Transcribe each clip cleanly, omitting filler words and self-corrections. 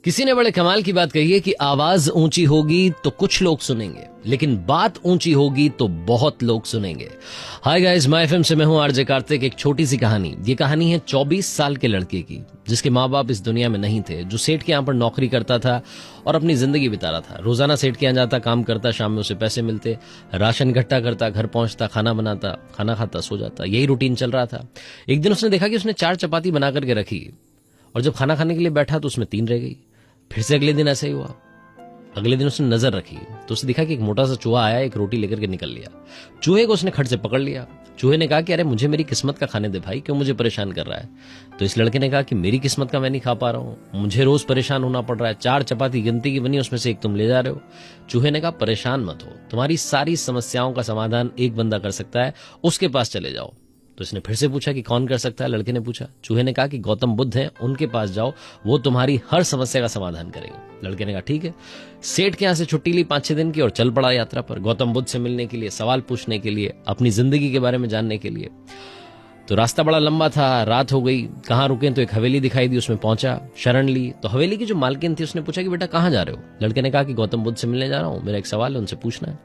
किसी ने बड़े कमाल की बात कही है कि आवाज ऊंची होगी तो कुछ लोग सुनेंगे, लेकिन बात ऊंची होगी तो बहुत लोग सुनेंगे। हाय गाइस, माय एफएम से मैं हूं आरजे कार्तिक। एक छोटी सी कहानी। ये कहानी है 24 साल के लड़के की, जिसके माँ बाप इस दुनिया में नहीं थे, जो सेठ के यहाँ पर नौकरी करता था और अपनी जिंदगी बिता रहा था। रोजाना सेठ के यहाँ जाता, काम करता, शाम में उसे पैसे मिलते, राशन इकट्ठा करता, घर पहुंचता, खाना बनाता, खाना खाता, सो जाता। यही रूटीन चल रहा था। एक दिन उसने देखा कि उसने 4 चपाती बना करके रखी और जब खाना खाने के लिए बैठा तो उसमें 3 रह गई। फिर से अगले दिन ऐसा ही हुआ। अगले दिन उसने नजर रखी तो उसे दिखा कि एक मोटा सा चूहा आया, एक रोटी लेकर के निकल लिया। चूहे को उसने खट से पकड़ लिया। चूहे ने कहा कि अरे मुझे मेरी किस्मत का खाने दे भाई, क्यों मुझे परेशान कर रहा है। तो इस लड़के ने कहा कि मेरी किस्मत का मैं नहीं खा पा रहा हूं, मुझे रोज परेशान होना पड़ रहा है। 4 चपाती गिनती की बनी, उसमें से एक तुम ले जा रहे हो। चूहे ने कहा परेशान मत हो, तुम्हारी सारी समस्याओं का समाधान एक बंदा कर सकता है, उसके पास चले जाओ। तो इसने फिर से पूछा कि कौन कर सकता है। लड़के ने पूछा। चूहे ने कहा कि गौतम बुद्ध हैं, उनके पास जाओ, वो तुम्हारी हर समस्या का समाधान करेंगे। लड़के ने कहा ठीक है। सेठ के यहां से छुट्टी ली 5-6 दिन की और चल पड़ा यात्रा पर, गौतम बुद्ध से मिलने के लिए, सवाल पूछने के लिए, अपनी जिंदगी के बारे में जानने के लिए। तो रास्ता बड़ा लंबा था, रात हो गई। कहां रुके तो एक हवेली दिखाई दी, उसमें पहुंचा, शरण ली। तो हवेली की जो मालकिन थी उसने पूछा कि बेटा कहां जा रहे हो। लड़के ने कहा कि गौतम बुद्ध से मिलने जा रहा हूं, मेरा एक सवाल है, उनसे पूछना है।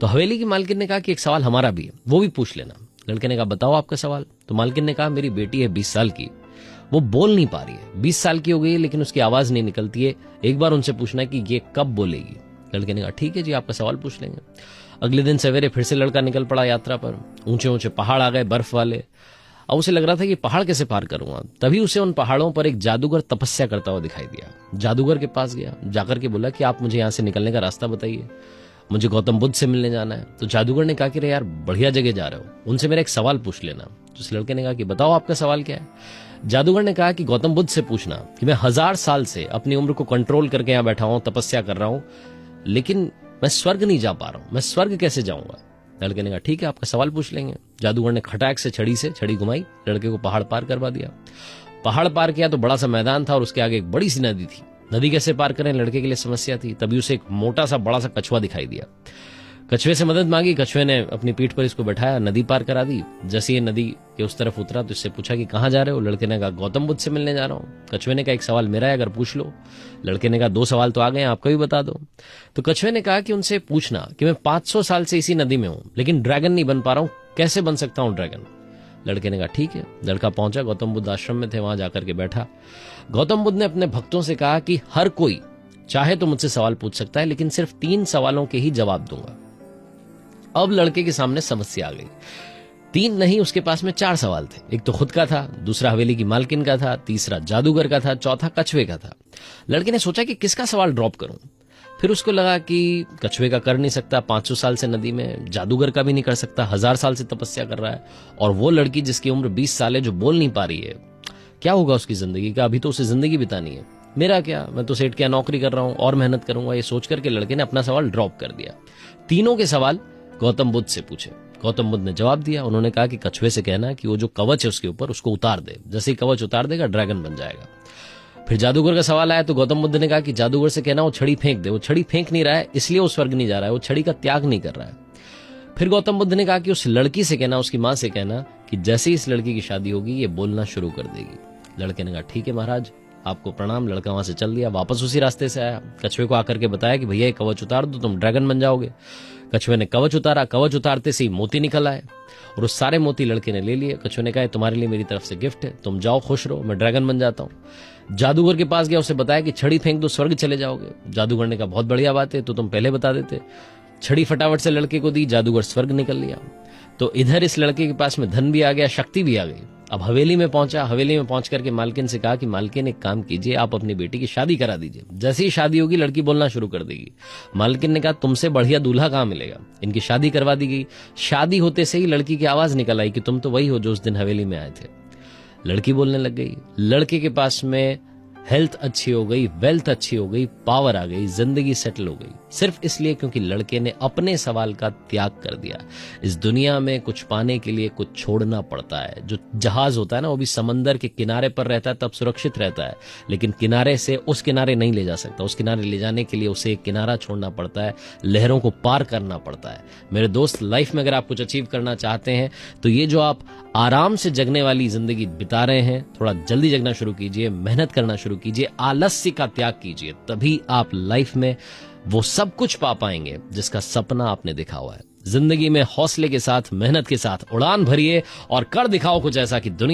तो हवेली की मालकिन ने कहा कि एक सवाल हमारा भी है, वो भी पूछ लेना। लड़के ने कहा बताओ आपका सवाल। तो मालकिन ने कहा मेरी बेटी है 20 साल की, वो बोल नहीं पा रही है, 20 साल की हो गई है लेकिन उसकी आवाज नहीं निकलती है, एक बार उनसे पूछना है कि ये कब बोलेगी। लड़के ने कहा ठीक है जी, आपका सवाल पूछ लेंगे। अगले दिन सवेरे फिर से लड़का निकल पड़ा यात्रा पर। ऊंचे ऊंचे पहाड़ आ गए, बर्फ वाले। अब उसे लग रहा था कि पहाड़ कैसे पार करूंगा। तभी उसे उन पहाड़ों पर एक जादूगर तपस्या करता हुआ दिखाई दिया। जादूगर के पास गया, जाकर के बोला कि आप मुझे यहां से निकलने का रास्ता बताइए, मुझे गौतम बुद्ध से मिलने जाना है। तो जादूगर ने कहा कि रे यार बढ़िया जगह जा रहे हो, उनसे मेरा एक सवाल पूछ लेना। तो उस लड़के ने कहा कि बताओ आपका सवाल क्या है। जादूगर ने कहा कि गौतम बुद्ध से पूछना कि मैं 1000 साल से अपनी उम्र को कंट्रोल करके यहां बैठा हूं, तपस्या कर रहा हूं, लेकिन मैं स्वर्ग नहीं जा पा रहा हूं, मैं स्वर्ग कैसे जाऊंगा। लड़के ने कहा ठीक है, आपका सवाल पूछ लेंगे। जादूगर ने खटाक से छड़ी घुमाई, लड़के को पहाड़ पार करवा दिया। पहाड़ पार किया तो बड़ा सा मैदान था और उसके आगे एक बड़ी सी नदी थी। नदी कैसे पार करें, लड़के के लिए समस्या थी। तभी उसे एक मोटा सा बड़ा सा कछुआ दिखाई दिया। कछुए से मदद मांगी, कछुए ने अपनी पीठ पर इसको बैठाया, नदी पार करा दी। जैसे ये नदी के उस तरफ उतरा तो इससे पूछा कि कहां जा रहे हो। लड़के ने कहा गौतम बुद्ध से मिलने जा रहा हूं। कछुए ने कहा एक सवाल मेरा है, अगर पूछ लो। लड़के ने कहा 2 सवाल तो आ गए, आपका भी बता दो। तो कछुए ने कहा कि उनसे पूछना कि मैं 500 साल से इसी नदी में हूं, लेकिन ड्रैगन नहीं बन पा रहा हूं, कैसे बन सकता हूं ड्रैगन। लड़के ने कहा ठीक है। लड़का पहुंचा, गौतम बुद्ध आश्रम में थे, वहां जाकर के बैठा। गौतम बुद्ध ने अपने भक्तों से कहा कि हर कोई चाहे तो मुझसे सवाल पूछ सकता है, लेकिन सिर्फ 3 सवालों के ही जवाब दूंगा। अब लड़के के सामने समस्या आ गई। 3 नहीं, उसके पास में 4 सवाल थे। एक तो खुद का था, दूसरा हवेली की मालकिन का था, तीसरा जादूगर का था, चौथा कछुए का था। लड़के ने सोचा कि किसका सवाल ड्रॉप करूं। फिर उसको लगा कि कछुए का कर नहीं सकता, 500 साल से नदी में, जादूगर का भी नहीं कर सकता, 1000 साल से तपस्या कर रहा है, और वो लड़की जिसकी उम्र 20 साल है जो बोल नहीं पा रही है, क्या होगा उसकी जिंदगी का। अभी तो उसे जिंदगी बितानी है, मेरा क्या, मैं तो सेठ के यहाँ नौकरी कर रहा हूं और मेहनत करूंगा। ये सोच करके लड़के ने अपना सवाल ड्रॉप कर दिया। तीनों के सवाल गौतम बुद्ध से पूछे। गौतम बुद्ध ने जवाब दिया। उन्होंने कहा कि कछुए से कहना कि वो जो कवच है उसके ऊपर, उसको उतार दे, जैसे ही कवच उतार देगा ड्रैगन बन जाएगा। फिर जादूगर का सवाल आया तो गौतम बुद्ध ने कहा कि जादूगर से कहना वो छड़ी फेंक दे। वो छड़ी फेंक नहीं रहा है, इसलिए वो स्वर्ग नहीं जा रहा है, वो छड़ी का त्याग नहीं कर रहा है। फिर गौतम बुद्ध ने कहा कि उस लड़की से कहना, उसकी मां से कहना कि जैसे ही इस लड़की की शादी होगी ये बोलना शुरू कर देगी। लड़के ने कहा ठीक है महाराज, आपको प्रणाम। लड़का वहां से चल दिया, वापस उसी रास्ते से आया। कछुए को आकर के बताया कि भैया ये कवच उतार दो, तुम ड्रैगन बन जाओगे। कछुए ने कवच उतारा, कवच उतारते से ही मोती निकल आए और उस सारे मोती लड़के ने ले लिए। कछुए ने कहा तुम्हारे लिए मेरी तरफ से गिफ्ट है, तुम जाओ खुश रहो, मैं ड्रैगन बन जाता हूं। जादूगर के पास गया, उसे बताया कि छड़ी फेंक दो, स्वर्ग चले जाओगे। जादूगर ने कहा बहुत बढ़िया बात है, तो तुम पहले बता देते। छड़ी फटाफट से लड़के को दी, जादूगर स्वर्ग निकल लिया। तो इधर इस लड़के के पास में धन भी आ गया, शक्ति भी आ गई। अब हवेली में पहुंचा। हवेली में पहुंच करके मालकिन से कहा कि मालकिन एक काम कीजिए, आप अपनी बेटी की शादी करा दीजिए, जैसे ही शादी होगी लड़की बोलना शुरू कर देगी। मालकिन ने कहा तुमसे बढ़िया दूल्हा कहां मिलेगा। इनकी शादी करवा दी गई। शादी होते से ही लड़की की आवाज निकल आई कि तुम तो वही हो जो उस दिन हवेली में आए थे। लड़की बोलने लग गई। लड़के के पास में हेल्थ अच्छी हो गई, वेल्थ अच्छी हो गई, पावर आ गई, जिंदगी सेटल हो गई। सिर्फ इसलिए क्योंकि लड़के ने अपने सवाल का त्याग कर दिया। इस दुनिया में कुछ पाने के लिए कुछ छोड़ना पड़ता है। जो जहाज होता है ना, वो भी समंदर के किनारे पर रहता है तब सुरक्षित रहता है, लेकिन किनारे से उस किनारे नहीं ले जा सकता। उस किनारे ले जाने के लिए उसे एक किनारा छोड़ना पड़ता है, लहरों को पार करना पड़ता है। मेरे दोस्त, लाइफ में अगर आप कुछ अचीव करना चाहते हैं तो ये जो आप आराम से जगने वाली जिंदगी बिता रहे हैं, थोड़ा जल्दी जगना शुरू कीजिए, मेहनत करना शुरू कीजिए, आलस्य का त्याग कीजिए। तभी आप लाइफ में वो सब कुछ पा पाएंगे जिसका सपना आपने देखा हुआ है। जिंदगी में हौसले के साथ, मेहनत के साथ उड़ान भरिए और कर दिखाओ कुछ ऐसा कि दुनिया